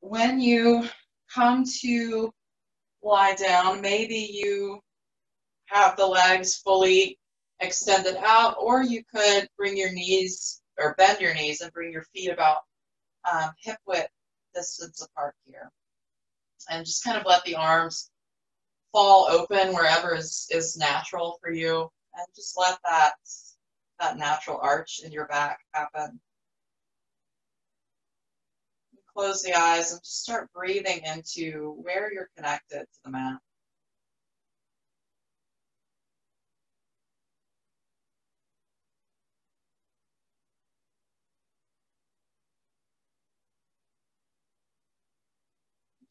When you come to lie down, maybe you have the legs fully extended out, or you could bring your knees or bend your knees and bring your feet about hip width distance apart here. And just kind of let the arms fall open wherever is natural for you. And just let that natural arch in your back happen. Close the eyes and just start breathing into where you're connected to the mat.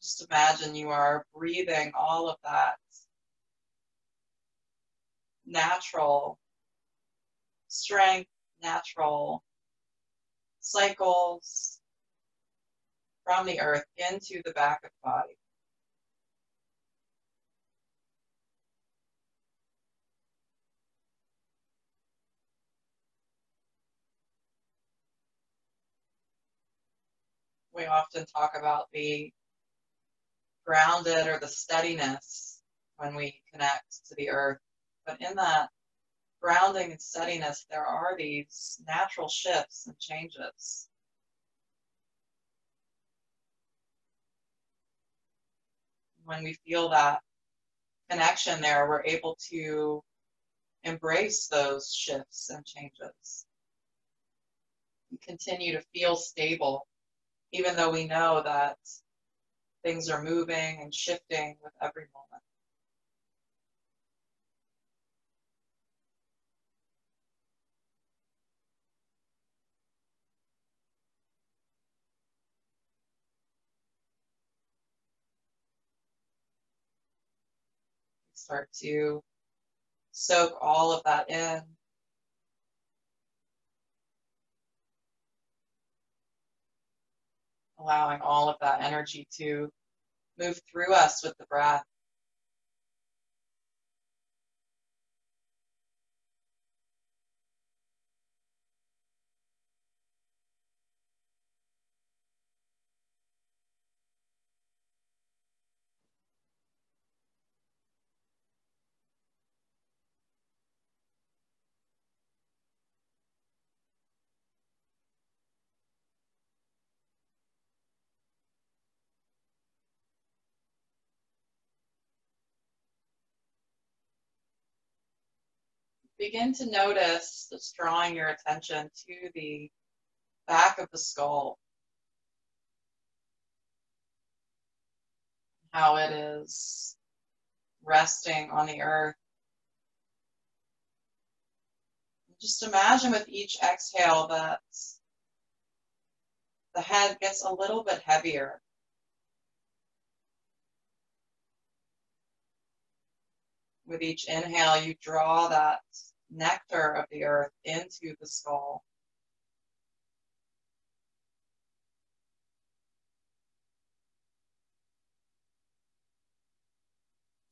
Just imagine you are breathing all of that natural strength, natural cycles from the earth into the back of the body. We often talk about the grounded or the steadiness when we connect to the earth, but in that grounding and steadiness, there are these natural shifts and changes. When we feel that connection there, we're able to embrace those shifts and changes. We continue to feel stable, even though we know that things are moving and shifting with every moment. Start to soak all of that in. Allowing all of that energy to move through us with the breath. Begin to notice just drawing your attention to the back of the skull, how it is resting on the earth. Just imagine with each exhale that the head gets a little bit heavier. With each inhale, you draw that nectar of the earth into the skull.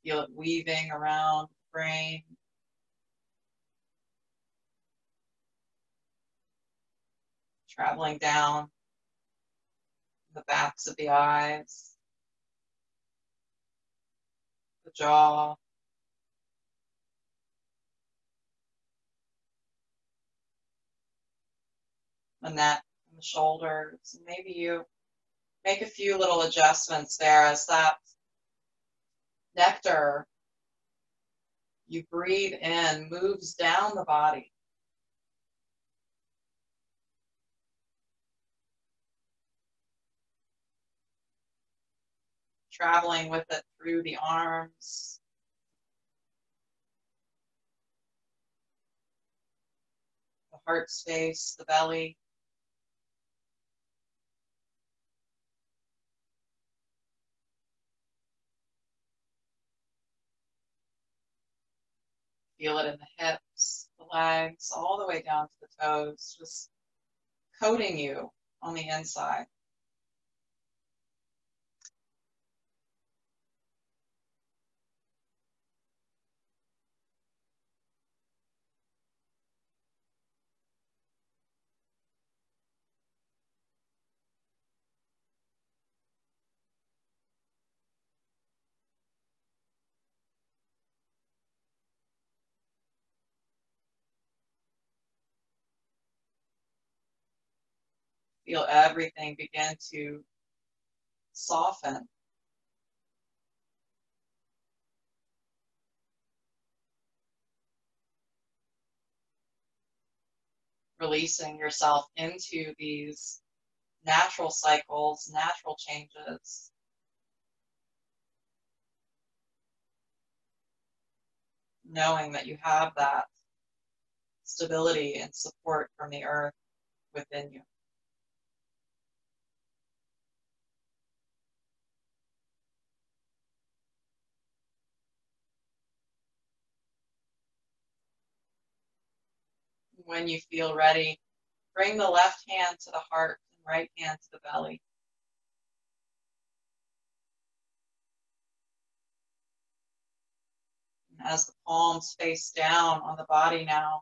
Feel it weaving around the brain. Traveling down the backs of the eyes, the jaw, the neck, and the shoulders. And maybe you make a few little adjustments there as that nectar you breathe in moves down the body. Traveling with it through the arms, the heart space, the belly. Feel it in the hips, the legs, all the way down to the toes, just coating you on the inside. Feel everything begin to soften. Releasing yourself into these natural cycles, natural changes. Knowing that you have that stability and support from the earth within you. When you feel ready, bring the left hand to the heart and right hand to the belly. And as the palms face down on the body now,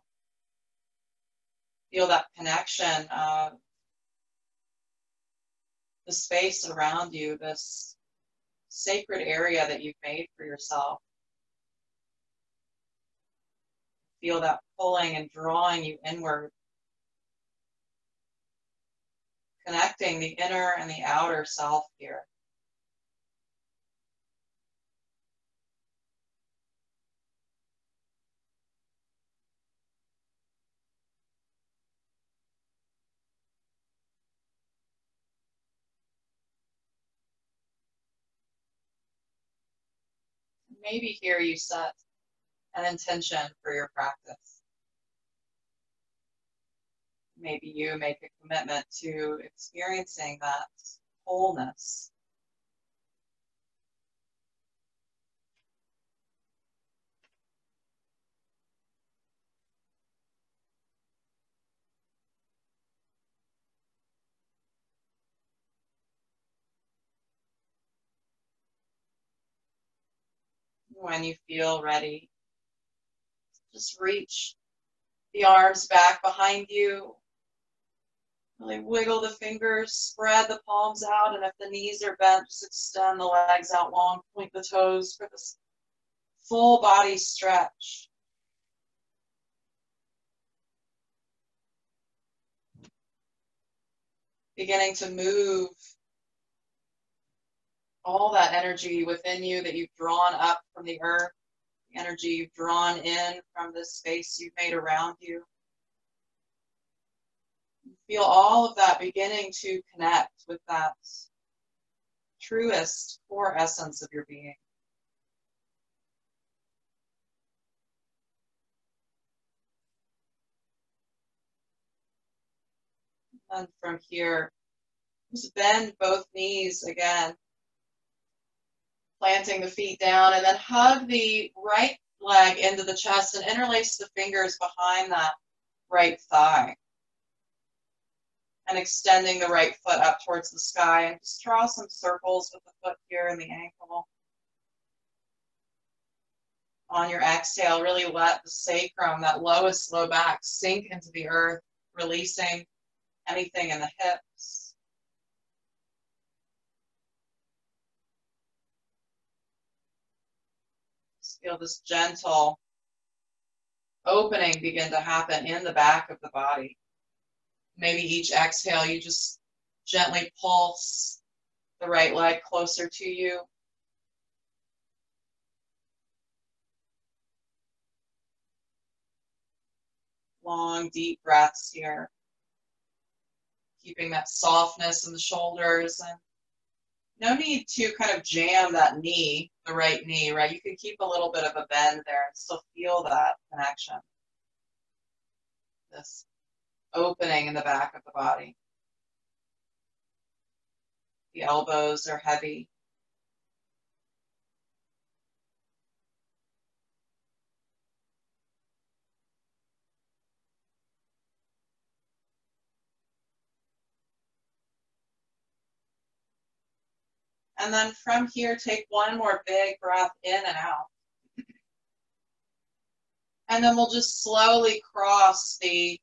feel that connection of the space around you, this sacred area that you've made for yourself. Feel that pulling and drawing you inward, connecting the inner and the outer self here. Maybe here you set an intention for your practice. Maybe you make a commitment to experiencing that wholeness. When you feel ready, just reach the arms back behind you. Really wiggle the fingers, spread the palms out, and if the knees are bent, just extend the legs out long, point the toes for this full body stretch. Beginning to move all that energy within you that you've drawn up from the earth, the energy you've drawn in from this space you've made around you. Feel all of that beginning to connect with that truest core essence of your being. And from here, just bend both knees again, planting the feet down, and then hug the right leg into the chest and interlace the fingers behind that right thigh. And extending the right foot up towards the sky, and just draw some circles with the foot here and the ankle. On your exhale, really let the sacrum, that lowest low back, sink into the earth, releasing anything in the hips. Just feel this gentle opening begin to happen in the back of the body. Maybe each exhale, you just gently pulse the right leg closer to you. Long, deep breaths here. Keeping that softness in the shoulders. And no need to kind of jam that knee, the right knee, right? You can keep a little bit of a bend there and still feel that connection. This opening in the back of the body. The elbows are heavy. And then from here, take one more big breath in and out. And then we'll just slowly cross the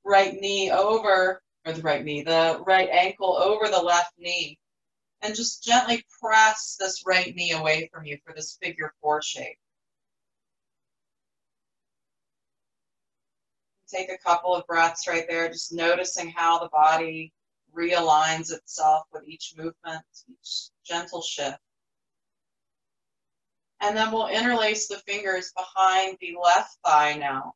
right knee over, or the right ankle over the left knee. And just gently press this right knee away from you for this figure 4 shape. Take a couple of breaths right there, just noticing how the body realigns itself with each movement, each gentle shift. And then we'll interlace the fingers behind the left thigh now,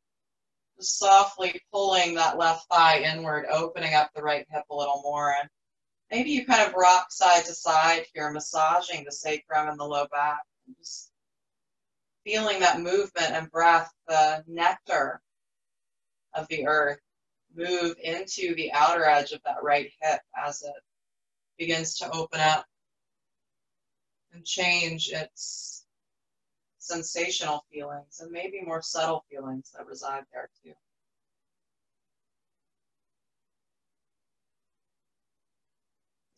just softly pulling that left thigh inward, opening up the right hip a little more. And maybe you kind of rock side to side here, massaging the sacrum and the low back. Just feeling that movement and breath, the nectar of the earth, move into the outer edge of that right hip as it begins to open up and change its sensational feelings and maybe more subtle feelings that reside there too.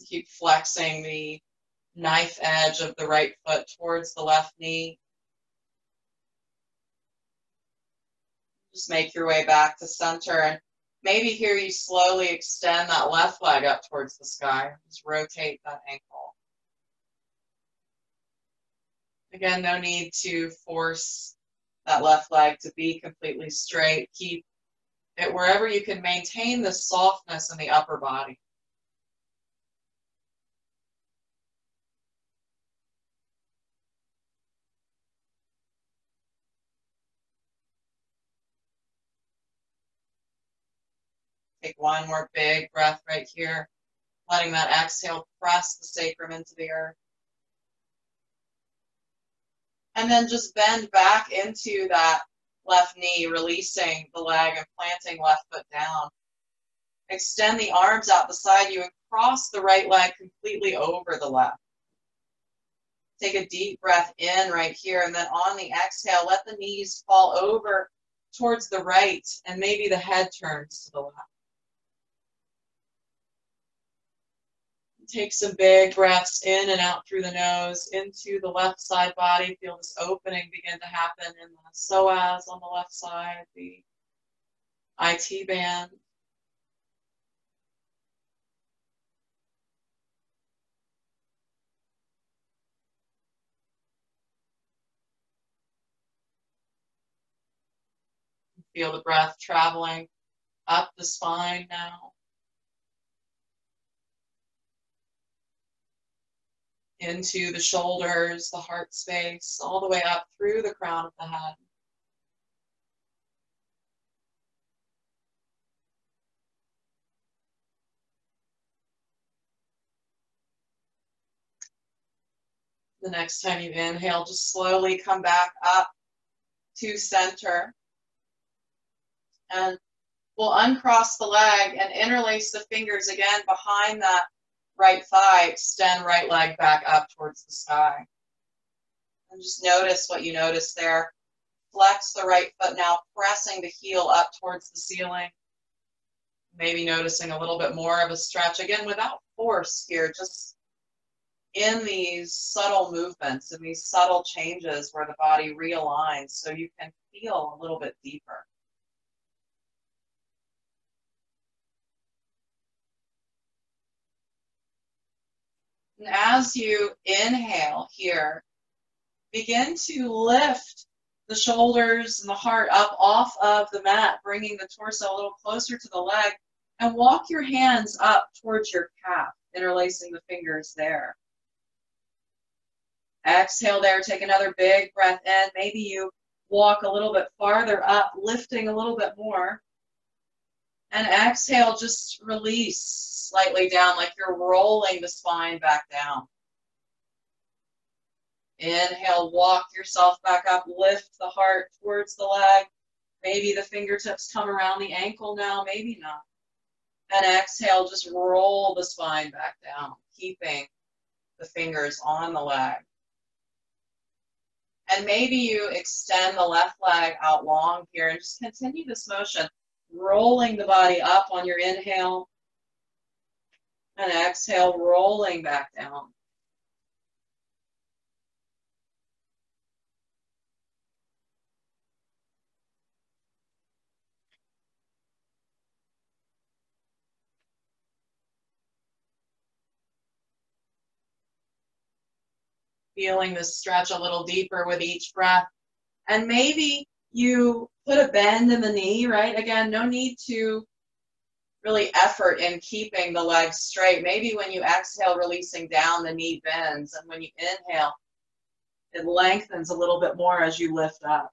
Keep flexing the knife edge of the right foot towards the left knee. Just make your way back to center, and maybe here you slowly extend that left leg up towards the sky. Just rotate that ankle. Again, no need to force that left leg to be completely straight. Keep it wherever you can maintain the softness in the upper body. Take one more big breath right here, letting that exhale press the sacrum into the earth. And then just bend back into that left knee, releasing the leg and planting left foot down. Extend the arms out beside you and cross the right leg completely over the left. Take a deep breath in right here, and then on the exhale, let the knees fall over towards the right, and maybe the head turns to the left. Take some big breaths in and out through the nose, into the left side body. Feel this opening begin to happen in the psoas on the left side, the IT band. Feel the breath traveling up the spine now. Into the shoulders, the heart space, all the way up through the crown of the head. The next time you inhale, just slowly come back up to center. And we'll uncross the leg and interlace the fingers again behind that right thigh. Extend right leg back up towards the sky. And just notice what you notice there. Flex the right foot now, pressing the heel up towards the ceiling. Maybe noticing a little bit more of a stretch. Again, without force here, just in these subtle movements and these subtle changes where the body realigns so you can feel a little bit deeper. And as you inhale here, begin to lift the shoulders and the heart up off of the mat, bringing the torso a little closer to the leg, and walk your hands up towards your calf, interlacing the fingers there. Exhale there, take another big breath in. Maybe you walk a little bit farther up, lifting a little bit more. And exhale, just release slightly down, like you're rolling the spine back down. Inhale, walk yourself back up, lift the heart towards the leg. Maybe the fingertips come around the ankle now, maybe not. And exhale, just roll the spine back down, keeping the fingers on the leg. And maybe you extend the left leg out long here and just continue this motion, rolling the body up on your inhale. And exhale, rolling back down. Feeling this stretch a little deeper with each breath. And maybe you put a bend in the knee, right? Again, no need to really effort in keeping the legs straight. Maybe when you exhale, releasing down, the knee bends, and when you inhale, it lengthens a little bit more as you lift up.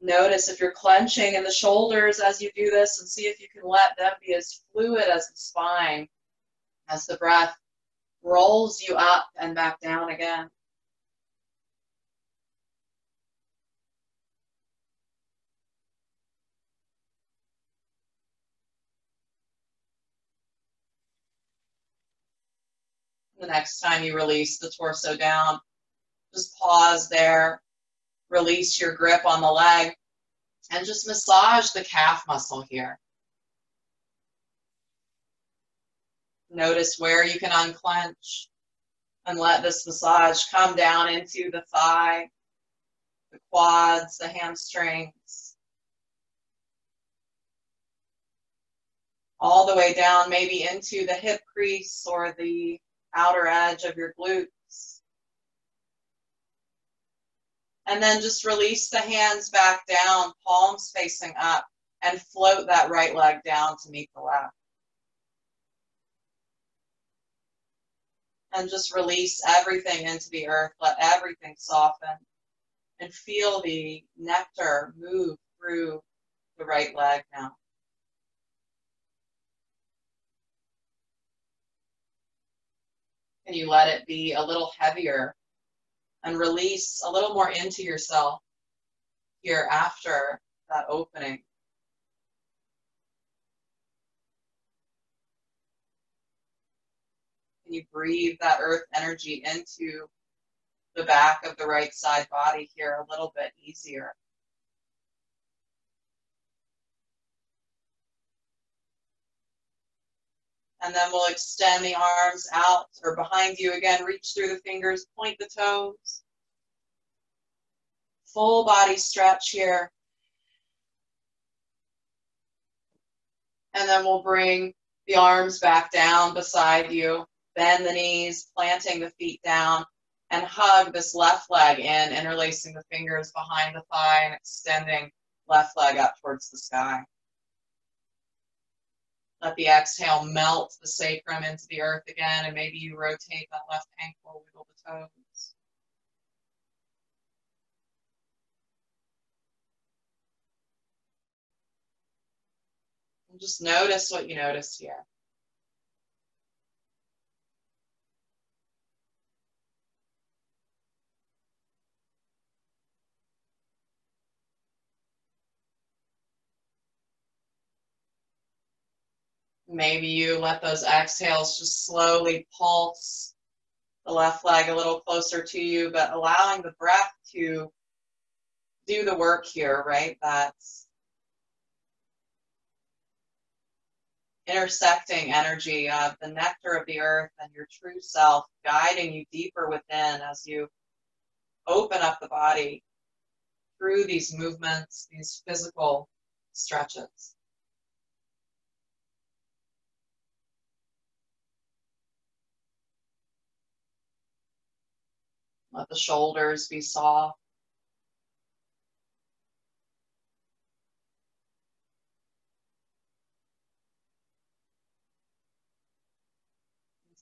Notice if you're clenching in the shoulders as you do this, and see if you can let them be as fluid as the spine as the breath rolls you up and back down again. The next time you release the torso down, just pause there, release your grip on the leg, and just massage the calf muscle here. Notice where you can unclench and let this massage come down into the thigh, the quads, the hamstrings, all the way down maybe into the hip crease or the outer edge of your glutes. And then just release the hands back down, palms facing up, and float that right leg down to meet the left. And just release everything into the earth, let everything soften, and feel the nectar move through the right leg now. And you let it be a little heavier and release a little more into yourself here after that opening. Can you breathe that earth energy into the back of the right side body here a little bit easier? And then we'll extend the arms out or behind you again, reach through the fingers, point the toes. Full body stretch here. And then we'll bring the arms back down beside you, bend the knees, planting the feet down, and hug this left leg in, interlacing the fingers behind the thigh and extending left leg up towards the sky. Let the exhale melt the sacrum into the earth again, and maybe you rotate that left ankle, wiggle the toes. And just notice what you notice here. Maybe you let those exhales just slowly pulse the left leg a little closer to you, but allowing the breath to do the work here, right? That's intersecting energy of the nectar of the earth and your true self, guiding you deeper within as you open up the body through these movements, these physical stretches. Let the shoulders be soft.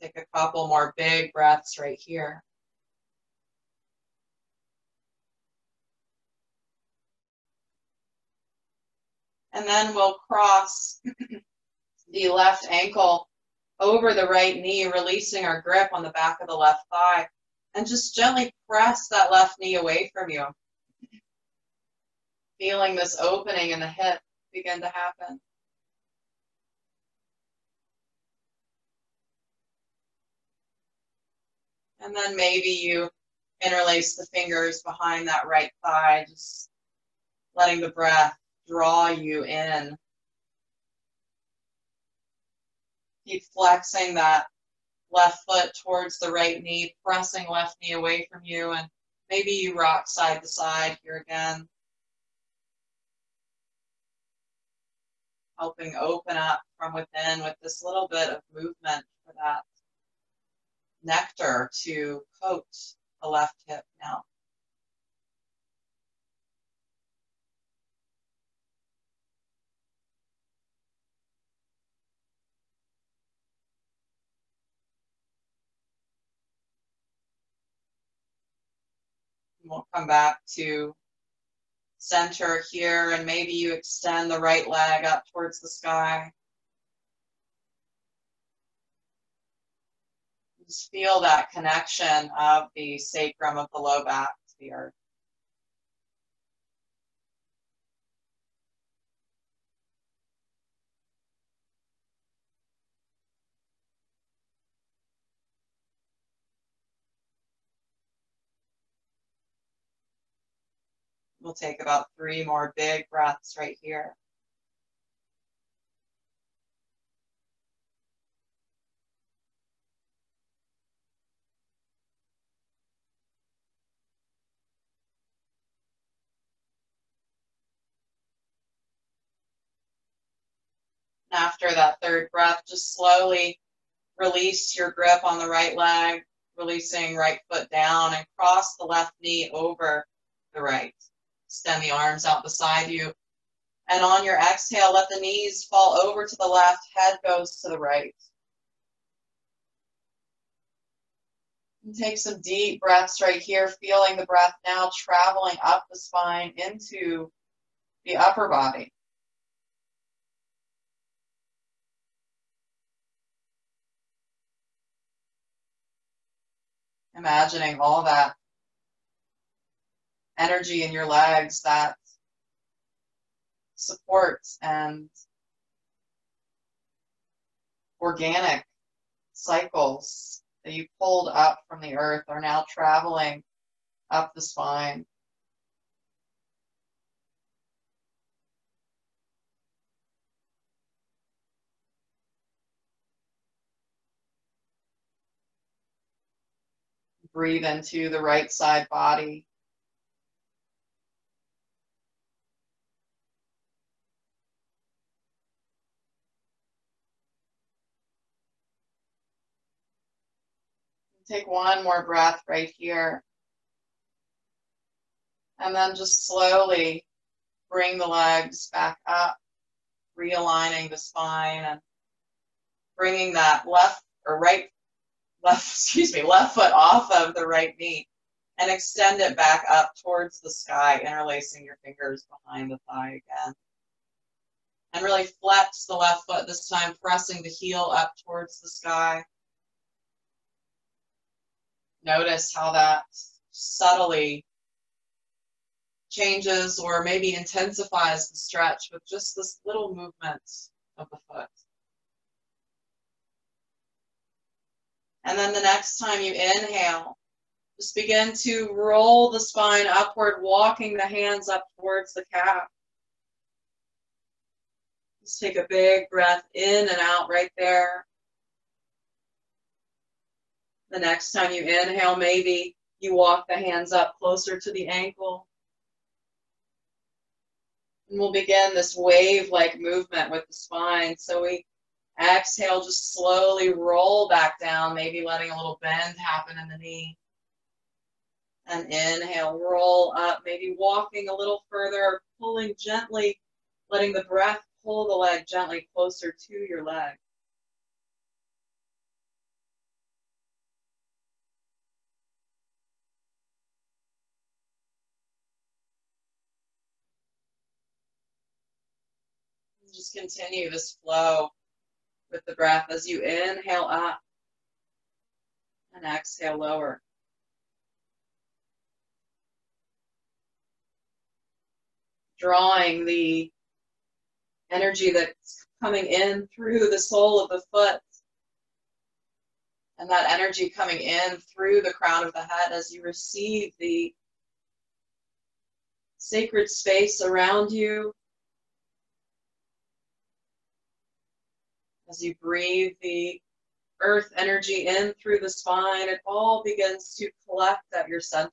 Take a couple more big breaths right here. And then we'll cross the left ankle over the right knee, releasing our grip on the back of the left thigh, and just gently press that left knee away from you. Feeling this opening in the hip begin to happen. And then maybe you interlace the fingers behind that right thigh, just letting the breath draw you in. Keep flexing that left foot towards the right knee, pressing left knee away from you, and maybe you rock side to side here again. Helping open up from within with this little bit of movement for that nectar to coat the left hip now. We'll come back to center here, and maybe you extend the right leg up towards the sky. Just feel that connection of the sacrum of the low back to the earth. We'll take about 3 more big breaths right here. After that third breath, just slowly release your grip on the right leg, releasing right foot down, and cross the left knee over the right. Extend the arms out beside you. And on your exhale, let the knees fall over to the left, head goes to the right. And take some deep breaths right here, feeling the breath now traveling up the spine into the upper body. Imagining all that energy in your legs that supports and organic cycles that you pulled up from the earth are now traveling up the spine. Breathe into the right side body. Take one more breath right here. And then just slowly bring the legs back up, realigning the spine and bringing that left foot off of the right knee and extend it back up towards the sky, interlacing your fingers behind the thigh again. And really flex the left foot this time, pressing the heel up towards the sky. Notice how that subtly changes or maybe intensifies the stretch with just this little movement of the foot. And then the next time you inhale, just begin to roll the spine upward, walking the hands up towards the calf. Just take a big breath in and out right there. The next time you inhale, maybe you walk the hands up closer to the ankle. And we'll begin this wave-like movement with the spine. So we exhale, just slowly roll back down, maybe letting a little bend happen in the knee. And inhale, roll up, maybe walking a little further, pulling gently, letting the breath pull the leg gently closer to your leg. Just continue this flow with the breath as you inhale up and exhale lower. Drawing the energy that's coming in through the sole of the foot and that energy coming in through the crown of the head as you receive the sacred space around you. As you breathe the earth energy in through the spine, it all begins to collect at your center.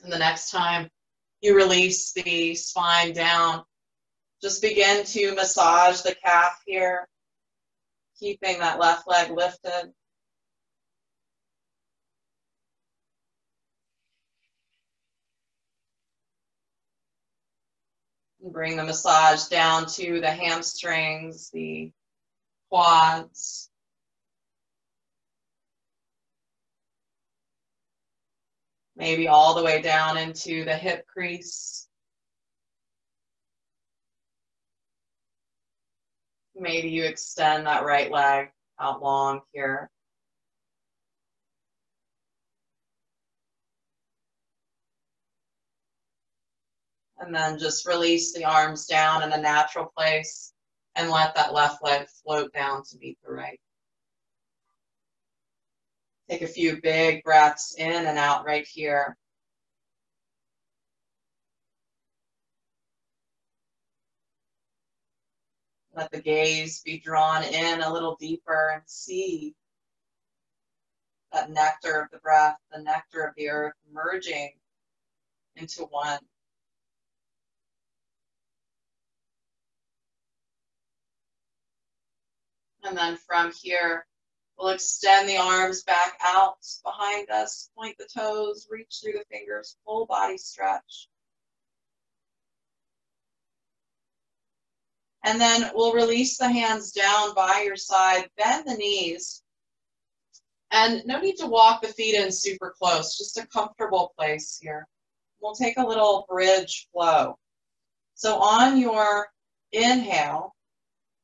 And the next time you release the spine down, just begin to massage the calf here, keeping that left leg lifted. And bring the massage down to the hamstrings, the quads. Maybe all the way down into the hip crease. Maybe you extend that right leg out long here. And then just release the arms down in a natural place and let that left leg float down to meet the right. Take a few big breaths in and out right here. Let the gaze be drawn in a little deeper and see that nectar of the breath, the nectar of the earth merging into one. And then from here, we'll extend the arms back out behind us, point the toes, reach through the fingers, full body stretch. And then we'll release the hands down by your side, bend the knees. And no need to walk the feet in super close, just a comfortable place here. We'll take a little bridge flow. So on your inhale,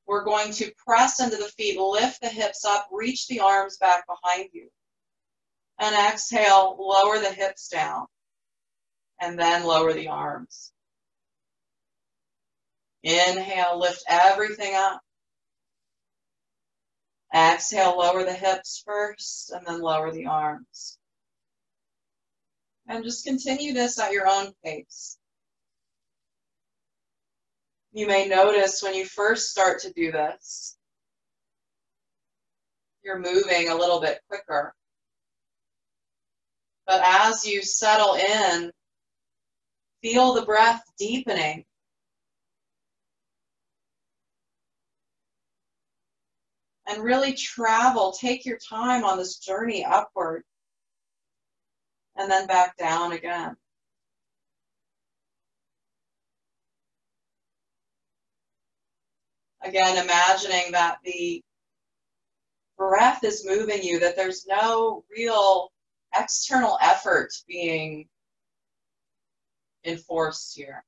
we're going to press into the feet, lift the hips up, reach the arms back behind you. And exhale, lower the hips down, and then lower the arms. Inhale, lift everything up. Exhale, lower the hips first, and then lower the arms. And just continue this at your own pace. You may notice when you first start to do this, you're moving a little bit quicker. But as you settle in, feel the breath deepening. And really travel, take your time on this journey upward. And then back down again. Again, imagining that the breath is moving you, that there's no real external effort being enforced here.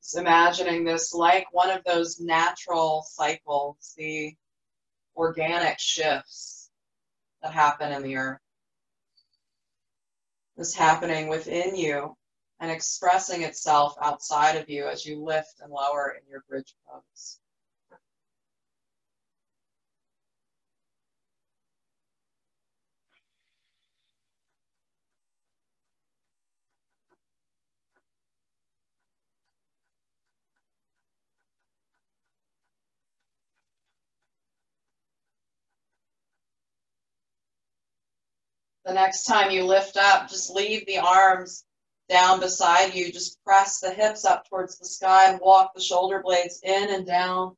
Just imagining this like one of those natural cycles, the organic shifts that happen in the earth. This happening within you and expressing itself outside of you as you lift and lower in your bridge pose. The next time you lift up, just leave the arms down beside you. Just press the hips up towards the sky and walk the shoulder blades in and down.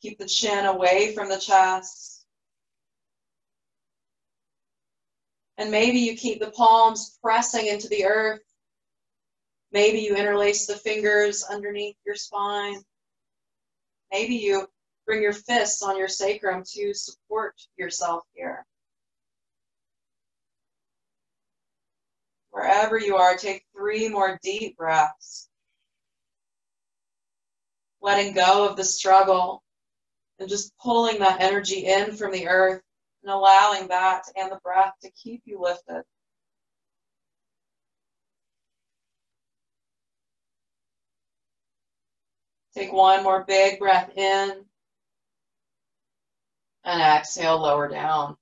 Keep the chin away from the chest. And maybe you keep the palms pressing into the earth. Maybe you interlace the fingers underneath your spine. Maybe you bring your fists on your sacrum to support yourself here. Wherever you are, take 3 more deep breaths. Letting go of the struggle and just pulling that energy in from the earth and allowing that and the breath to keep you lifted. Take 1 more big breath in. And exhale, lower down.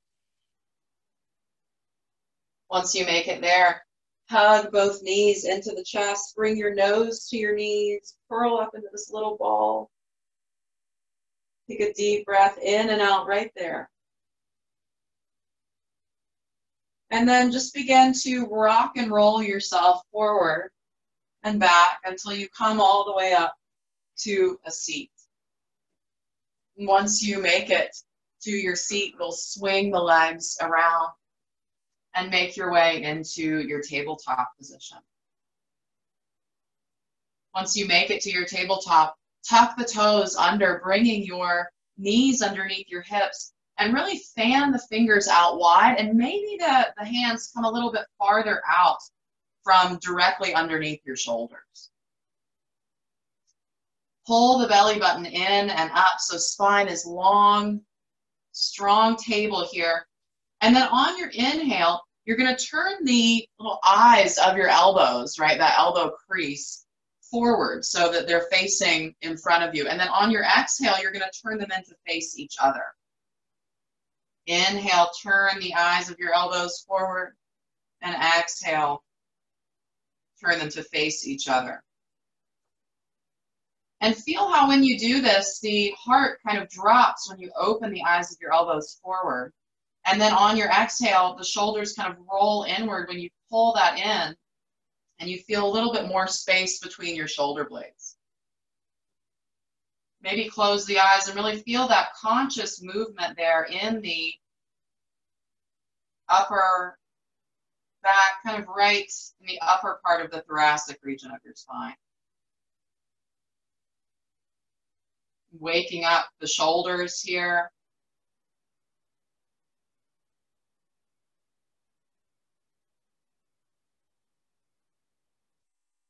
Once you make it there, hug both knees into the chest. Bring your nose to your knees. Curl up into this little ball. Take a deep breath in and out right there. And then just begin to rock and roll yourself forward and back until you come all the way up to a seat. And once you make it to your seat, we'll swing the legs around. and make your way into your tabletop position. Once you make it to your tabletop, tuck the toes under, bringing your knees underneath your hips, and really fan the fingers out wide, and maybe the hands come a little bit farther out from directly underneath your shoulders. Pull the belly button in and up so spine is long, strong table here. And then on your inhale, you're going to turn the little eyes of your elbows, right, that elbow crease, forward so that they're facing in front of you. And then on your exhale, you're going to turn them in to face each other. Inhale, turn the eyes of your elbows forward, and exhale, turn them to face each other. And feel how when you do this, the heart kind of drops when you open the eyes of your elbows forward. And then on your exhale, the shoulders kind of roll inward when you pull that in, and you feel a little bit more space between your shoulder blades. Maybe close the eyes and really feel that conscious movement there in the upper back, kind of right in the upper part of the thoracic region of your spine. Waking up the shoulders here.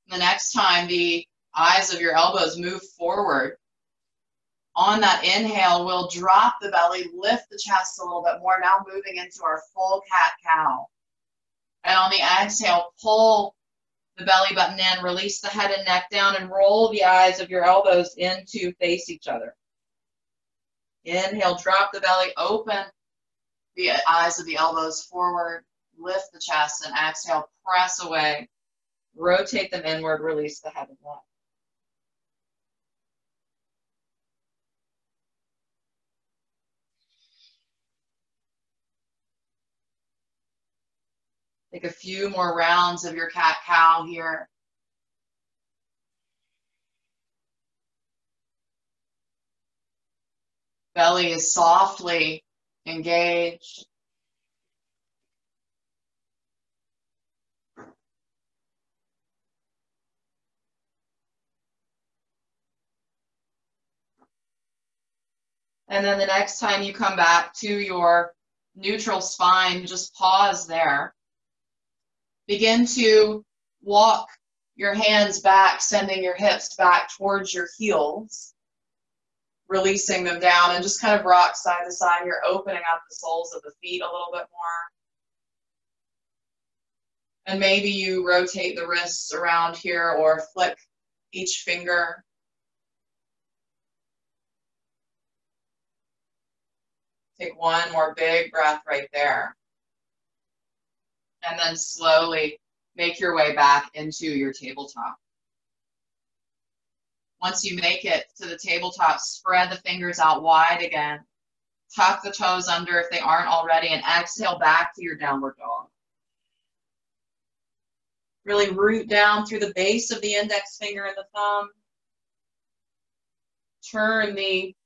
The next time the eyes of your elbows move forward, on that inhale, we'll drop the belly, lift the chest a little bit more, now moving into our full cat-cow. And on the exhale, pull the belly button in, release the head and neck down, and roll the eyes of your elbows in to face each other. Inhale, drop the belly, open the eyes of the elbows forward, lift the chest, and exhale, press away. Rotate them inward, release the head and neck. Take a few more rounds of your cat-cow here. Belly is softly engaged. And then the next time you come back to your neutral spine, just pause there. Begin to walk your hands back, sending your hips back towards your heels, releasing them down, and just kind of rock side to side here, opening up the soles of the feet a little bit more. And maybe you rotate the wrists around here or flick each finger. Take one more big breath right there. And then slowly make your way back into your tabletop. Once you make it to the tabletop, spread the fingers out wide again. Tuck the toes under if they aren't already, and exhale back to your downward dog. Really root down through the base of the index finger and the thumb. Turn the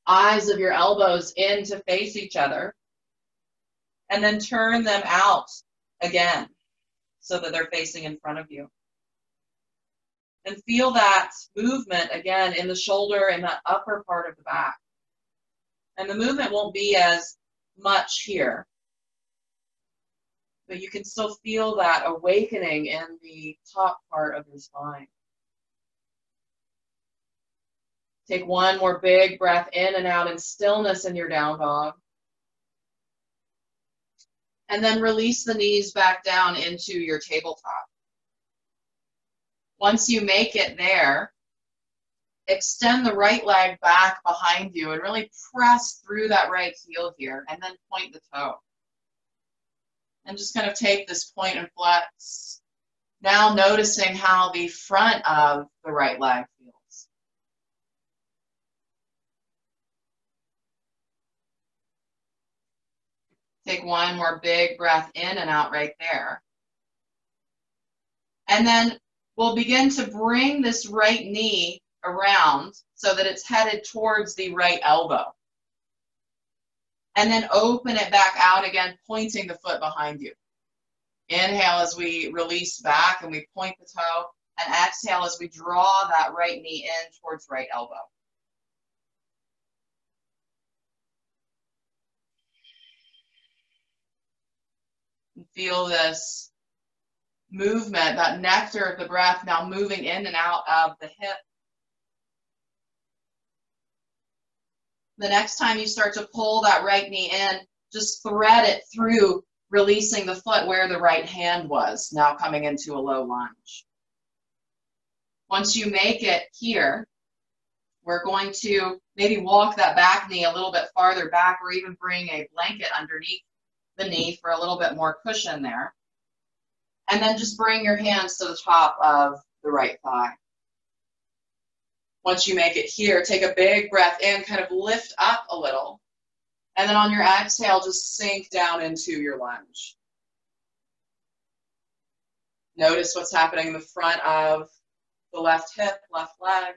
eyes of your elbows in to face each other, and then turn them out again so that they're facing in front of you. And feel that movement again in the shoulder and that upper part of the back. And the movement won't be as much here, but you can still feel that awakening in the top part of your spine. Take one more big breath in and out in stillness in your down dog. And then release the knees back down into your tabletop. Once you make it there, extend the right leg back behind you and really press through that right heel here, and then point the toe. And just kind of take this point and flex. Now noticing how the front of the right leg feels. Take one more big breath in and out right there. And then we'll begin to bring this right knee around so that it's headed towards the right elbow. And then open it back out again, pointing the foot behind you. Inhale as we release back and we point the toe, and exhale as we draw that right knee in towards right elbow. And feel this movement, that nectar of the breath now moving in and out of the hip. The next time you start to pull that right knee in, just thread it through, releasing the foot where the right hand was, now coming into a low lunge. Once you make it here, we're going to maybe walk that back knee a little bit farther back, or even bring a blanket underneath the knee for a little bit more cushion there. And then just bring your hands to the top of the right thigh. Once you make it here, take a big breath in, kind of lift up a little. And then on your exhale, just sink down into your lunge. Notice what's happening in the front of the left hip, left leg.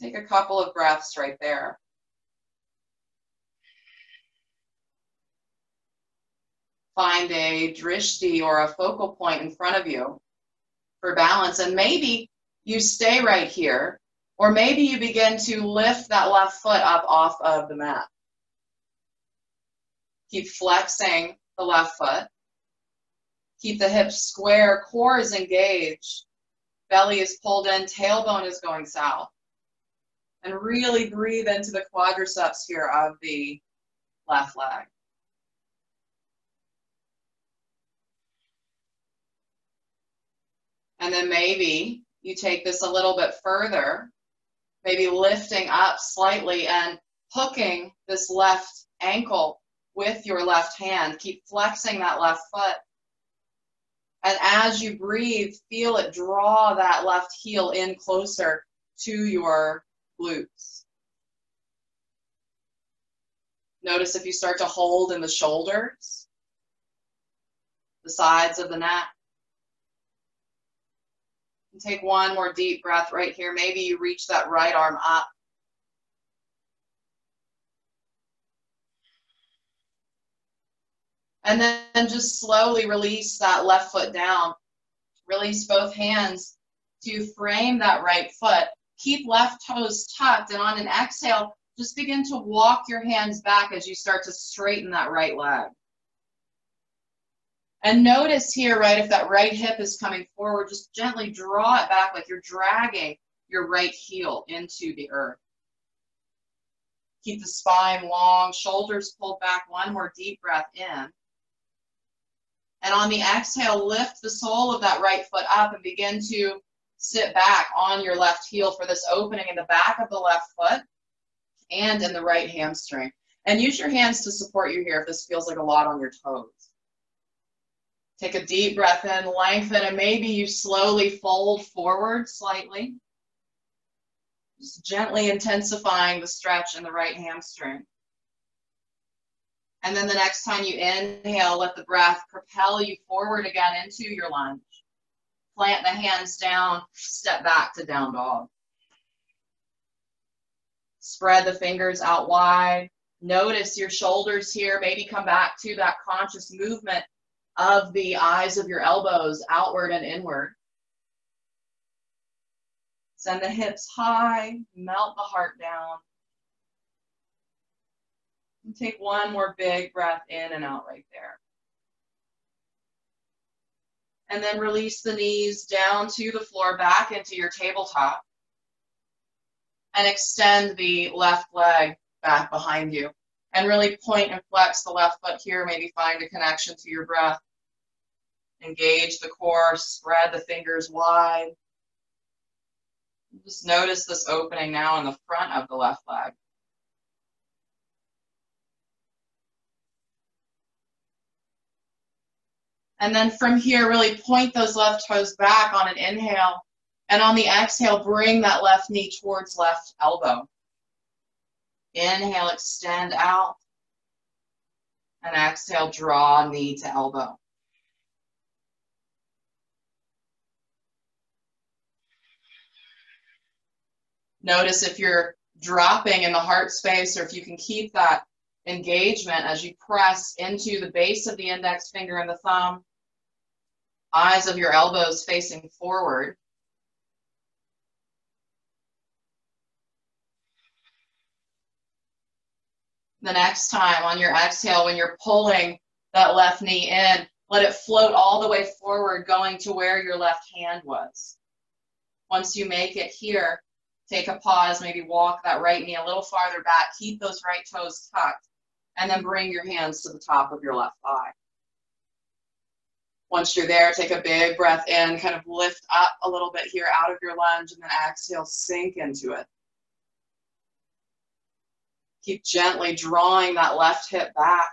Take a couple of breaths right there. Find a drishti or a focal point in front of you for balance, and maybe you stay right here, or maybe you begin to lift that left foot up off of the mat. Keep flexing the left foot. Keep the hips square, core is engaged, belly is pulled in, tailbone is going south. And really breathe into the quadriceps here of the left leg. And then maybe you take this a little bit further, maybe lifting up slightly and hooking this left ankle with your left hand. Keep flexing that left foot. And as you breathe, feel it draw that left heel in closer to your glutes. Notice if you start to hold in the shoulders, the sides of the neck. And take one more deep breath right here. Maybe you reach that right arm up. And then just slowly release that left foot down. Release both hands to frame that right foot. Keep left toes tucked, and on an exhale, just begin to walk your hands back as you start to straighten that right leg. And notice here, right, if that right hip is coming forward, just gently draw it back like you're dragging your right heel into the earth. Keep the spine long, shoulders pulled back, one more deep breath in. And on the exhale, lift the sole of that right foot up and begin to sit back on your left heel for this opening in the back of the left foot and in the right hamstring. And use your hands to support you here if this feels like a lot on your toes. Take a deep breath in, lengthen, and maybe you slowly fold forward slightly. Just gently intensifying the stretch in the right hamstring. And then the next time you inhale, let the breath propel you forward again into your lunge. Plant the hands down, step back to down dog. Spread the fingers out wide. Notice your shoulders here. Maybe come back to that conscious movement of the eyes of your elbows outward and inward. Send the hips high, melt the heart down. And take one more big breath in and out right there. And then release the knees down to the floor, back into your tabletop. And extend the left leg back behind you. And really point and flex the left foot here. Maybe find a connection to your breath. Engage the core, spread the fingers wide. Just notice this opening now in the front of the left leg. And then from here, really point those left toes back on an inhale. And on the exhale, bring that left knee towards left elbow. Inhale, extend out. And exhale, draw knee to elbow. Notice if you're dropping in the heart space, or if you can keep that engagement as you press into the base of the index finger and the thumb, eyes of your elbows facing forward. The next time on your exhale, when you're pulling that left knee in, let it float all the way forward, going to where your left hand was. Once you make it here, take a pause, maybe walk that right knee a little farther back, keep those right toes tucked, and then bring your hands to the top of your left thigh. Once you're there, take a big breath in, kind of lift up a little bit here out of your lunge, and then exhale, sink into it. Keep gently drawing that left hip back.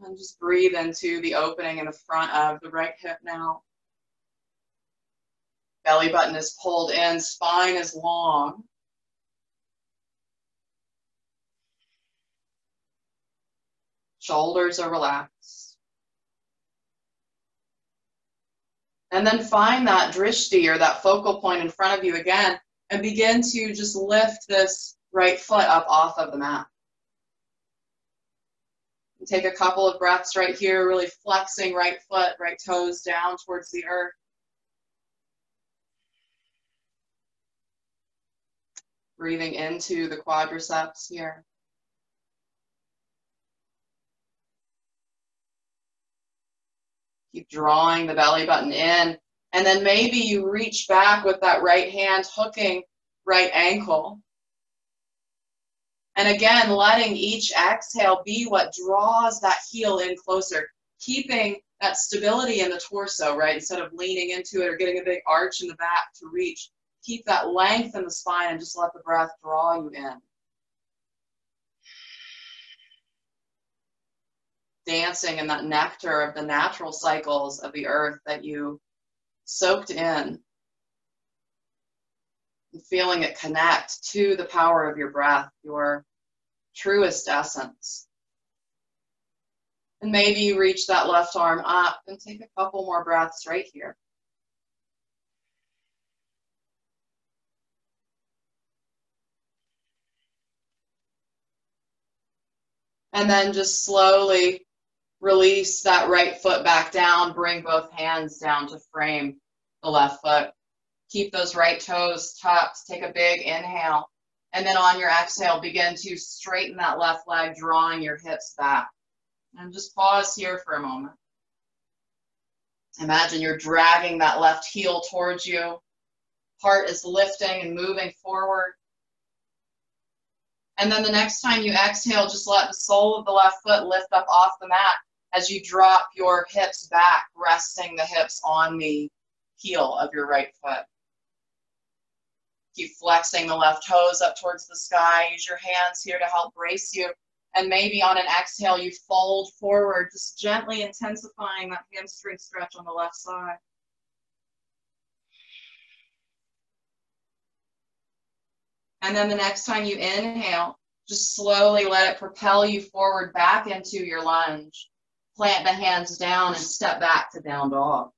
And just breathe into the opening in the front of the right hip now. Belly button is pulled in, spine is long. Shoulders are relaxed. And then find that drishti, or that focal point in front of you again, and begin to just lift this right foot up off of the mat. And take a couple of breaths right here, really flexing right foot, right toes down towards the earth. Breathing into the quadriceps here. Keep drawing the belly button in, and then maybe you reach back with that right hand hooking right ankle. And again, letting each exhale be what draws that heel in closer, keeping that stability in the torso, right? Instead of leaning into it or getting a big arch in the back to reach, keep that length in the spine and just let the breath draw you in. Dancing in that nectar of the natural cycles of the earth that you soaked in. And feeling it connect to the power of your breath, your truest essence. And maybe you reach that left arm up and take a couple more breaths right here. And then just slowly release that right foot back down, bring both hands down to frame the left foot. Keep those right toes tucked, take a big inhale, and then on your exhale, begin to straighten that left leg, drawing your hips back. And just pause here for a moment. Imagine you're dragging that left heel towards you. Heart is lifting and moving forward. And then the next time you exhale, just let the sole of the left foot lift up off the mat as you drop your hips back, resting the hips on the heel of your right foot. Keep flexing the left toes up towards the sky. Use your hands here to help brace you. And maybe on an exhale, you fold forward, just gently intensifying that hamstring stretch on the left side. And then the next time you inhale, just slowly let it propel you forward back into your lunge. Plant the hands down and step back to down dog.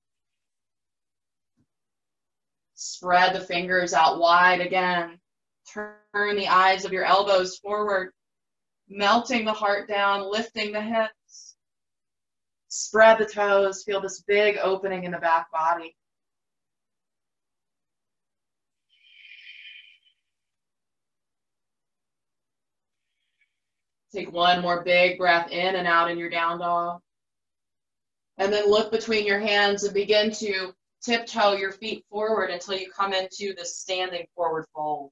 Spread the fingers out wide again. Turn the eyes of your elbows forward, melting the heart down, lifting the hips. Spread the toes, feel this big opening in the back body. Take one more big breath in and out in your down dog. And then look between your hands and begin to tiptoe your feet forward until you come into the standing forward fold.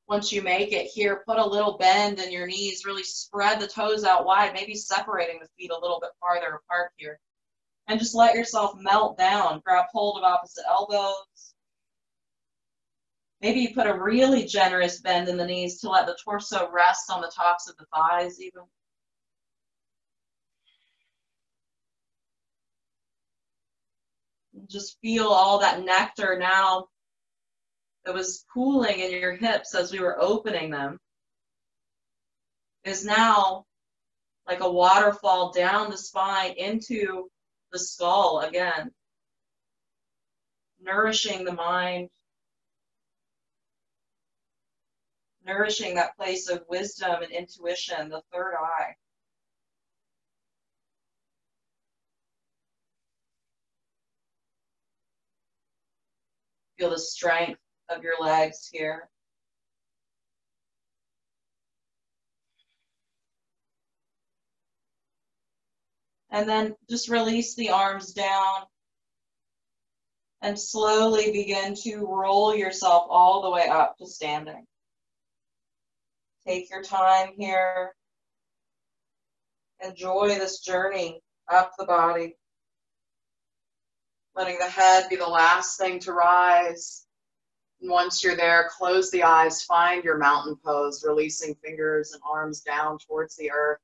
Once you make it here, put a little bend in your knees, really spread the toes out wide, maybe separating the feet a little bit farther apart here. And just let yourself melt down. Grab hold of opposite elbows. Maybe you put a really generous bend in the knees to let the torso rest on the tops of the thighs even. And just feel all that nectar now that was pooling in your hips as we were opening them is now like a waterfall down the spine into the skull again, nourishing the mind, nourishing that place of wisdom and intuition, the third eye. Feel the strength of your legs here. And then just release the arms down and slowly begin to roll yourself all the way up to standing. Take your time here. Enjoy this journey up the body. Letting the head be the last thing to rise. And once you're there, close the eyes, find your mountain pose, releasing fingers and arms down towards the earth.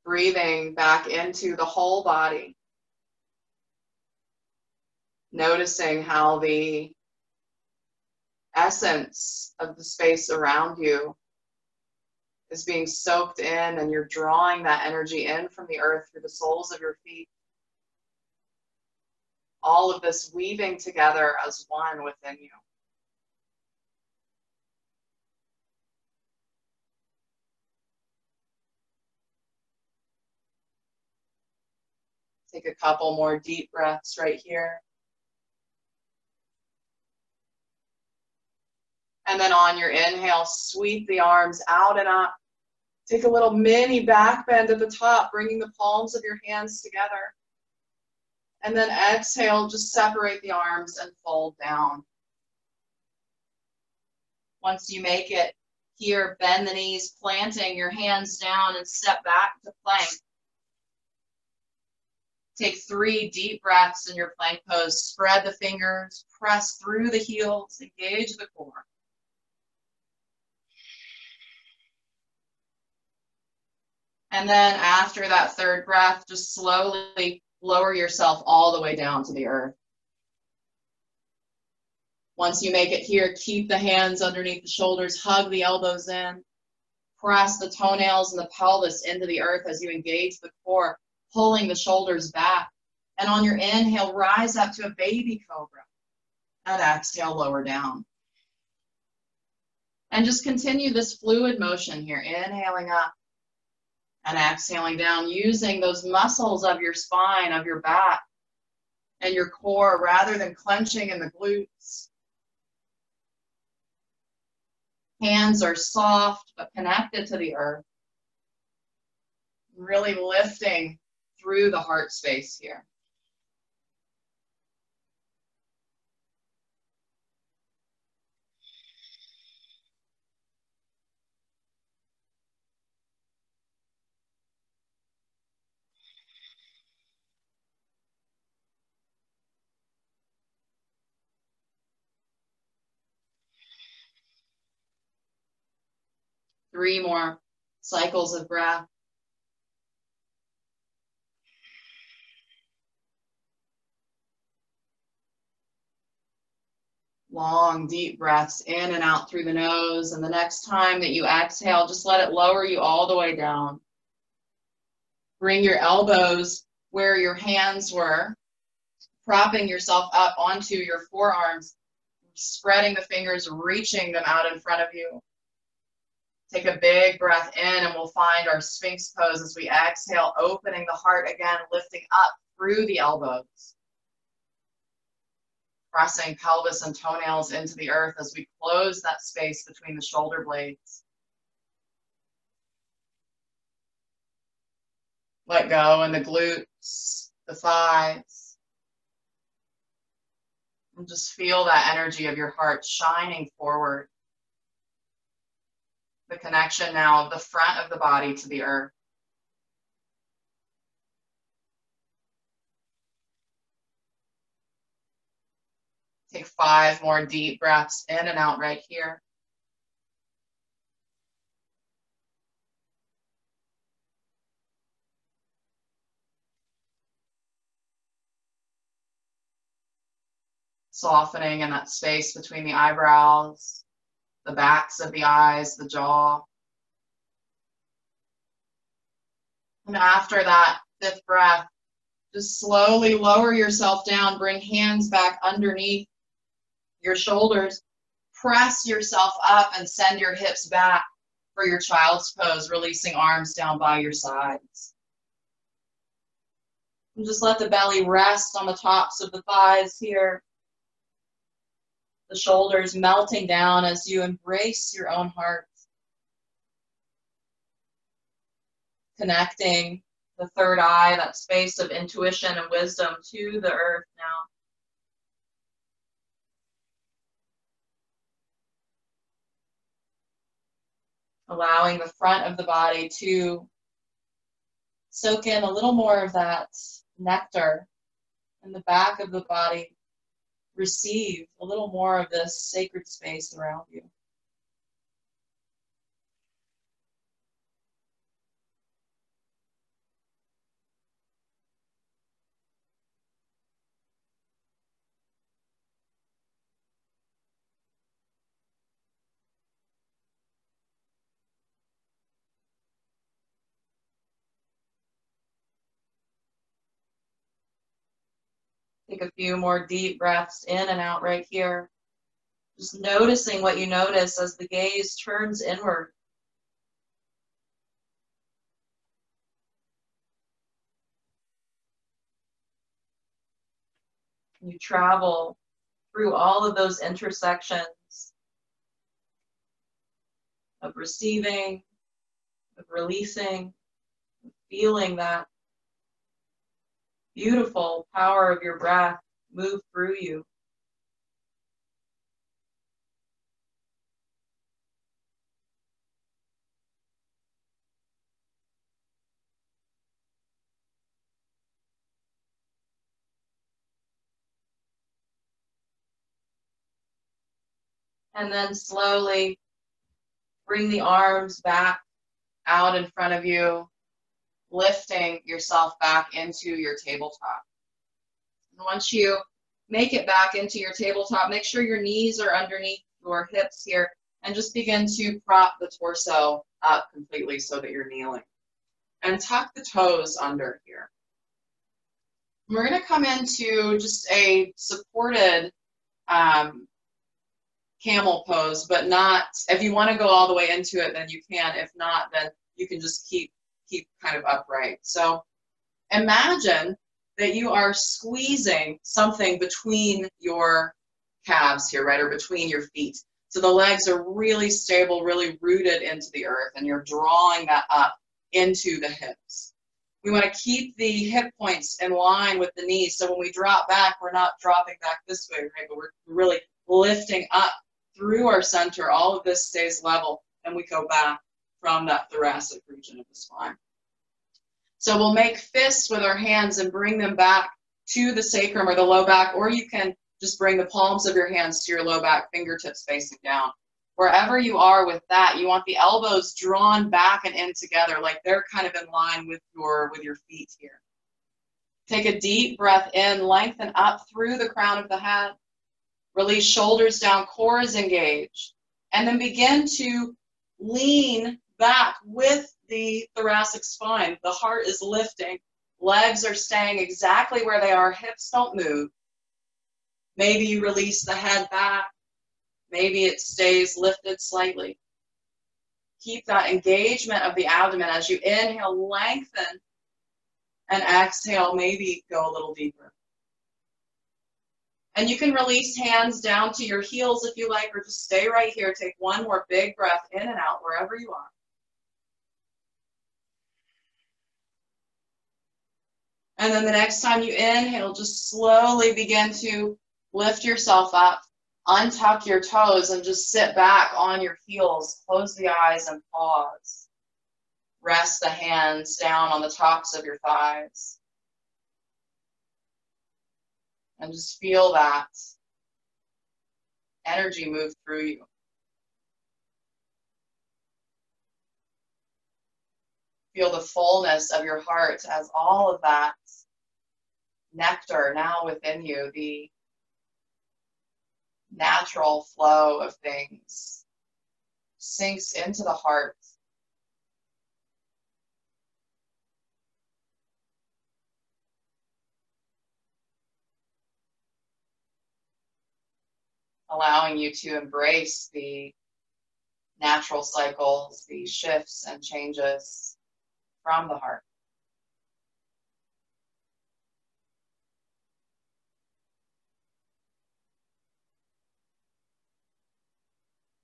Breathing back into the whole body. Noticing how the essence of the space around you is being soaked in, and you're drawing that energy in from the earth through the soles of your feet. All of this weaving together as one within you. Take a couple more deep breaths right here. And then on your inhale, sweep the arms out and up. Take a little mini back bend at the top, bringing the palms of your hands together. And then exhale, just separate the arms and fold down. Once you make it here, bend the knees, planting your hands down and step back to plank. Take 3 deep breaths in your plank pose. Spread the fingers, press through the heels, engage the core. And then after that third breath, just slowly lower yourself all the way down to the earth. Once you make it here, keep the hands underneath the shoulders, hug the elbows in, press the toenails and the pelvis into the earth as you engage the core, pulling the shoulders back. And on your inhale, rise up to a baby cobra. And exhale, lower down. And just continue this fluid motion here, inhaling up and exhaling down, using those muscles of your spine, of your back, and your core rather than clenching in the glutes. Hands are soft but connected to the earth. Really lifting through the heart space here. Three more cycles of breath. Long, deep breaths in and out through the nose. And the next time that you exhale, just let it lower you all the way down. Bring your elbows where your hands were, propping yourself up onto your forearms, spreading the fingers, reaching them out in front of you. Take a big breath in and we'll find our Sphinx pose as we exhale, opening the heart again, lifting up through the elbows. Pressing pelvis and toenails into the earth as we close that space between the shoulder blades. Let go in the glutes, the thighs. And just feel that energy of your heart shining forward. The connection now of the front of the body to the earth. Take 5 more deep breaths in and out right here. Softening in that space between the eyebrows, the backs of the eyes, the jaw. And after that 5th breath, Just slowly lower yourself down. Bring hands back underneath your shoulders. Press yourself up and send your hips back for your child's pose, releasing arms down by your sides. And just let the belly rest on the tops of the thighs here. The shoulders melting down as you embrace your own heart. Connecting the third eye, that space of intuition and wisdom, to the earth now. Allowing the front of the body to soak in a little more of that nectar, and the back of the body receive a little more of this sacred space around you. Take a few more deep breaths in and out right here. Just noticing what you notice as the gaze turns inward. You travel through all of those intersections of receiving, of releasing, of feeling that beautiful power of your breath move through you. And then slowly bring the arms back out in front of you, lifting yourself back into your tabletop. And once you make it back into your tabletop, make sure your knees are underneath your hips here, and just begin to prop the torso up completely so that you're kneeling. And tuck the toes under here. We're going to come into just a supported camel pose, but not, if you want to go all the way into it, then you can. If not, then you can just keep kind of upright. So imagine that you are squeezing something between your calves here, right, or between your feet. So the legs are really stable, really rooted into the earth, and you're drawing that up into the hips. We want to keep the hip points in line with the knees. So when we drop back, we're not dropping back this way, right, but we're really lifting up through our center. All of this stays level, and we go back from that thoracic region of the spine. So we'll make fists with our hands and bring them back to the sacrum or the low back, or you can just bring the palms of your hands to your low back, fingertips facing down. Wherever you are with that, you want the elbows drawn back and in together, like they're kind of in line with your feet here. Take a deep breath in, lengthen up through the crown of the head. Release shoulders down, core is engaged. And then begin to lean back with the thoracic spine. The heart is lifting. Legs are staying exactly where they are. Hips don't move. Maybe you release the head back. Maybe it stays lifted slightly. Keep that engagement of the abdomen as you inhale, lengthen, and exhale, maybe go a little deeper. And you can release hands down to your heels if you like, or just stay right here. Take one more big breath in and out wherever you are. And then the next time you inhale, just slowly begin to lift yourself up, untuck your toes, and just sit back on your heels. Close the eyes and pause. Rest the hands down on the tops of your thighs. And just feel that energy move through you. Feel the fullness of your heart as all of that nectar now within you, the natural flow of things, sinks into the heart. allowing you to embrace the natural cycles, the shifts and changes from the heart.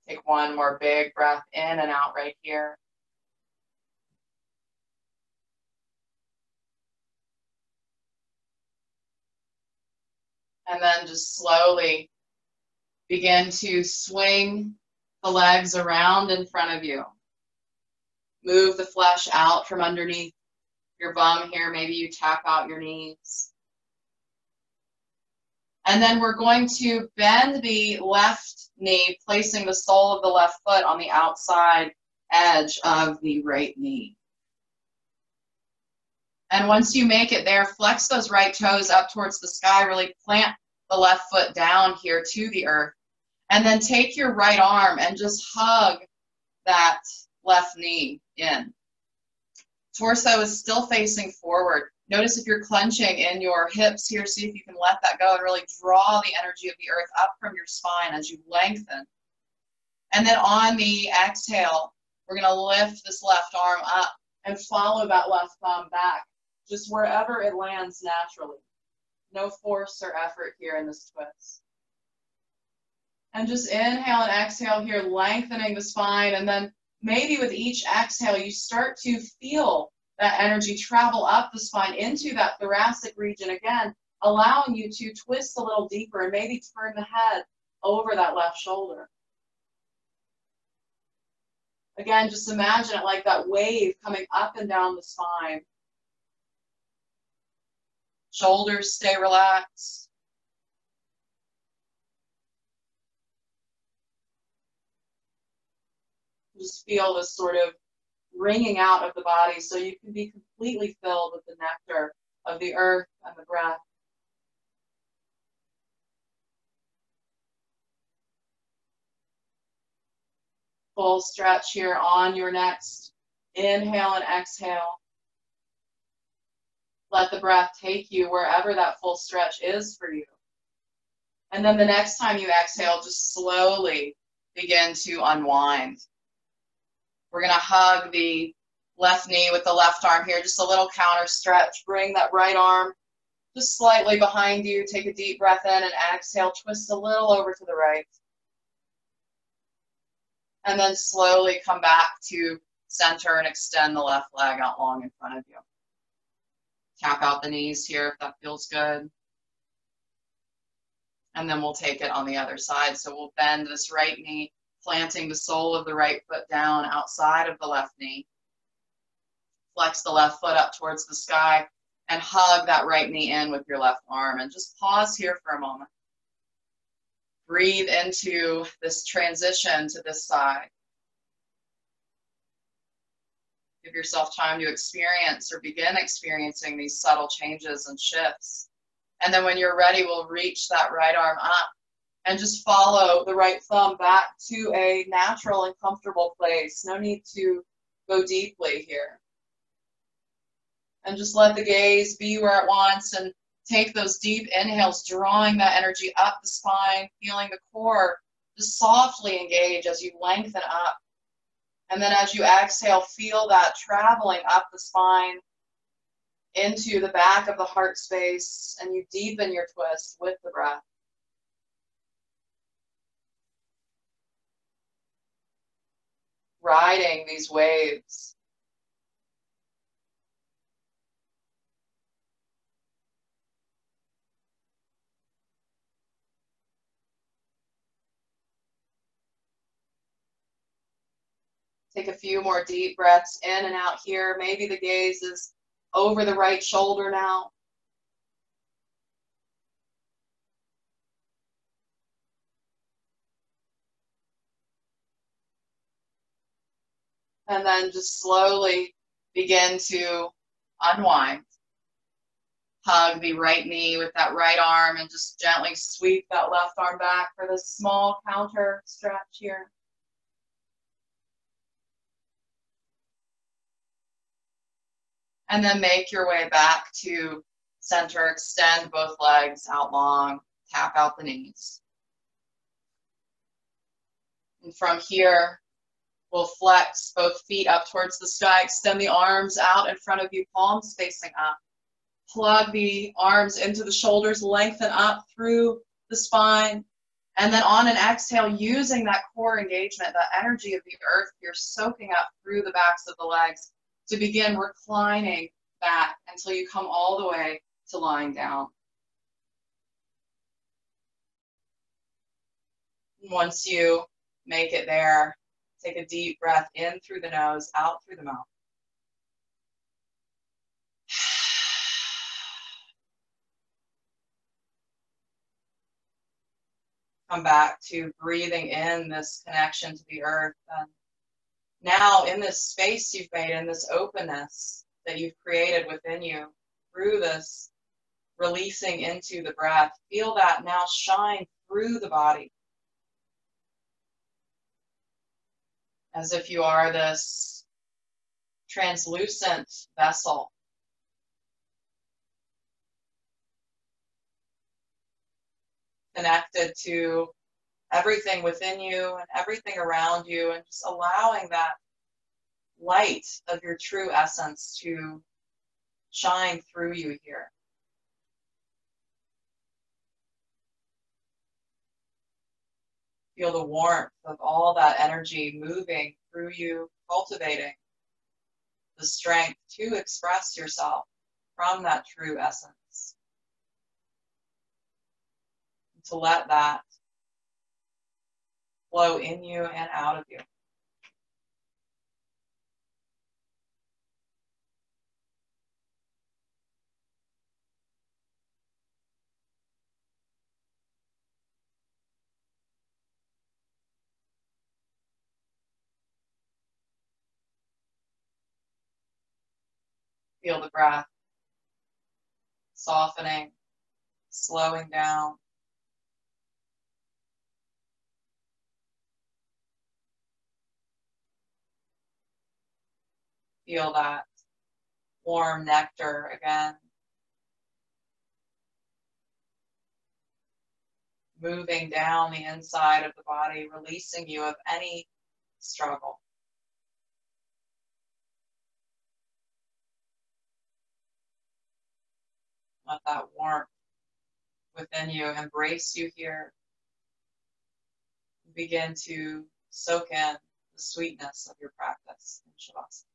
Take one more big breath in and out right here. And then just slowly begin to swing the legs around in front of you. Move the flesh out from underneath your bum here. Maybe you tap out your knees. And then we're going to bend the left knee, placing the sole of the left foot on the outside edge of the right knee. And once you make it there, flex those right toes up towards the sky, really plant the left foot down here to the earth. And then take your right arm and just hug that left knee in. Torso is still facing forward. Notice if you're clenching in your hips here, see if you can let that go and really draw the energy of the earth up from your spine as you lengthen. And then on the exhale, we're going to lift this left arm up and follow that left thumb back, just wherever it lands naturally. No force or effort here in this twist. And just inhale and exhale here, lengthening the spine. And then maybe with each exhale, you start to feel that energy travel up the spine into that thoracic region again, allowing you to twist a little deeper and maybe turn the head over that left shoulder. Again, just imagine it like that wave coming up and down the spine. Shoulders stay relaxed. Just feel this sort of wringing out of the body so you can be completely filled with the nectar of the earth and the breath. Full stretch here on your next inhale and exhale. Let the breath take you wherever that full stretch is for you. And then the next time you exhale, just slowly begin to unwind. We're going to hug the left knee with the left arm here, just a little counter stretch. Bring that right arm just slightly behind you. Take a deep breath in and exhale. Twist a little over to the right. And then slowly come back to center and extend the left leg out long in front of you. Tap out the knees here if that feels good. And then we'll take it on the other side. So we'll bend this right knee, planting the sole of the right foot down outside of the left knee. Flex the left foot up towards the sky and hug that right knee in with your left arm. And just pause here for a moment. Breathe into this transition to this side. Give yourself time to experience or begin experiencing these subtle changes and shifts. And then when you're ready, we'll reach that right arm up and just follow the right thumb back to a natural and comfortable place. No need to go deeply here. And just let the gaze be where it wants and take those deep inhales, drawing that energy up the spine, feeling the core just softly engage as you lengthen up. And then as you exhale, feel that traveling up the spine into the back of the heart space, and you deepen your twist with the breath. Riding these waves. Take a few more deep breaths in and out here. Maybe the gaze is over the right shoulder now. And then just slowly begin to unwind. Hug the right knee with that right arm and just gently sweep that left arm back for this small counter stretch here. And then make your way back to center. Extend both legs out long. Tap out the knees. And from here, we'll flex both feet up towards the sky, extend the arms out in front of you, palms facing up. Plug the arms into the shoulders, lengthen up through the spine. And then on an exhale, using that core engagement, that energy of the earth, you're soaking up through the backs of the legs to begin reclining back until you come all the way to lying down. Once you make it there, take a deep breath in through the nose, out through the mouth. Come back to breathing in this connection to the earth. And now in this space you've made, in this openness that you've created within you, through this releasing into the breath, feel that now shine through the body. As if you are this translucent vessel. Connected to everything within you and everything around you, and just allowing that light of your true essence to shine through you here. Feel the warmth of all that energy moving through you, cultivating the strength to express yourself from that true essence. To let that flow in you and out of you. Feel the breath softening, slowing down. Feel that warm nectar again. Moving down the inside of the body, releasing you of any struggle. Let that warmth within you embrace you here. Begin to soak in the sweetness of your practice in Shavasana.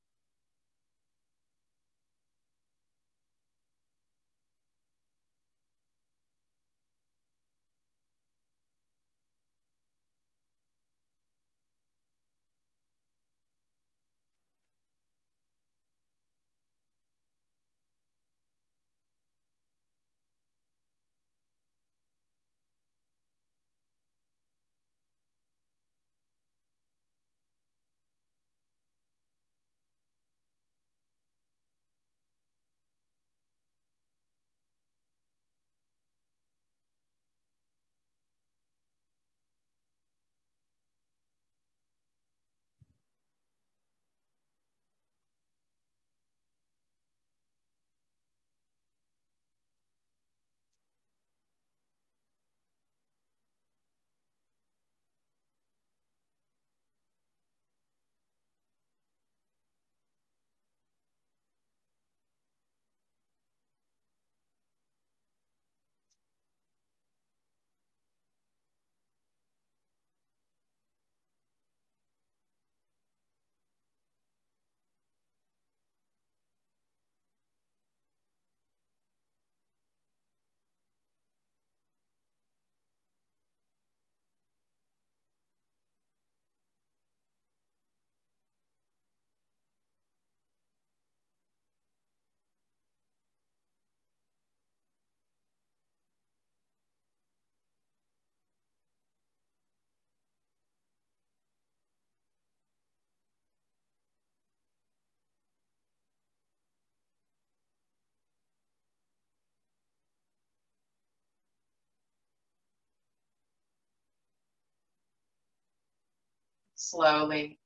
Slowly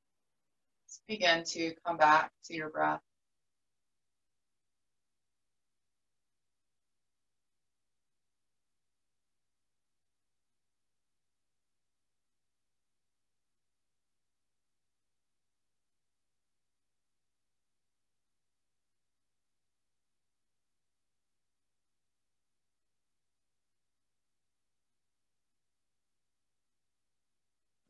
begin to come back to your breath.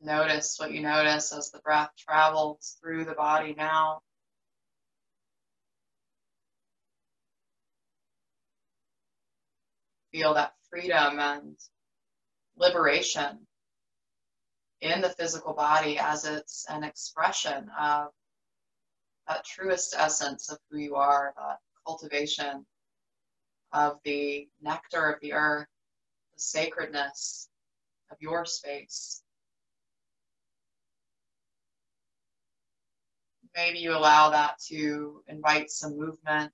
Notice what you notice as the breath travels through the body now. Feel that freedom and liberation in the physical body as it's an expression of that truest essence of who you are, that cultivation of the nectar of the earth, the sacredness of your space. Maybe you allow that to invite some movement.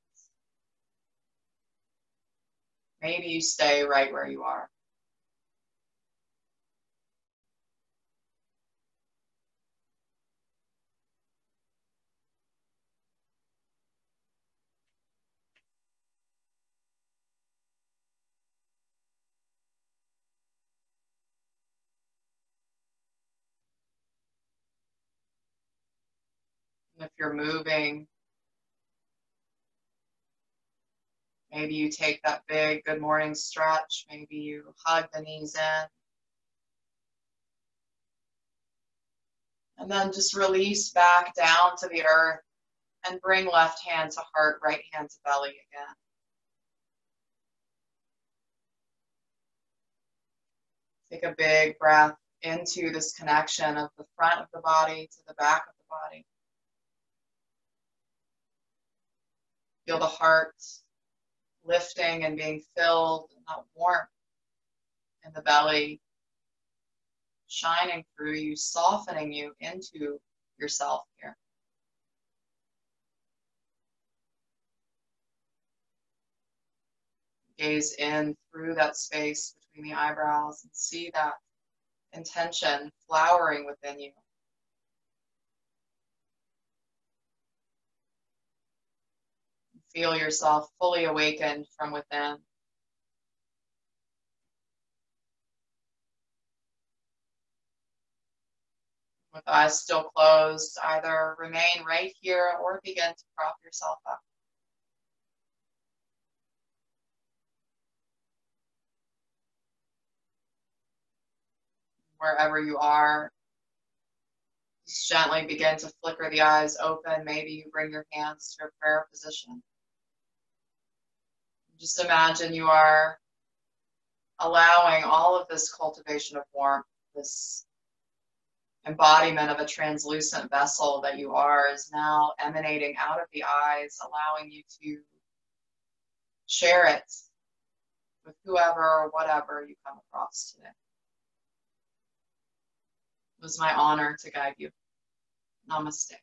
Maybe you stay right where you are. If you're moving, maybe you take that big good morning stretch. Maybe you hug the knees in. And then just release back down to the earth and bring left hand to heart, right hand to belly again. Take a big breath into this connection of the front of the body to the back of the body. Feel the heart lifting and being filled, and that warmth in the belly shining through you, softening you into yourself here. Gaze in through that space between the eyebrows and see that intention flowering within you. Feel yourself fully awakened from within. With eyes still closed, either remain right here or begin to prop yourself up. Wherever you are, just gently begin to flicker the eyes open. Maybe you bring your hands to a prayer position. Just imagine you are allowing all of this cultivation of warmth, this embodiment of a translucent vessel that you are, is now emanating out of the eyes, allowing you to share it with whoever or whatever you come across today. It was my honor to guide you. Namaste.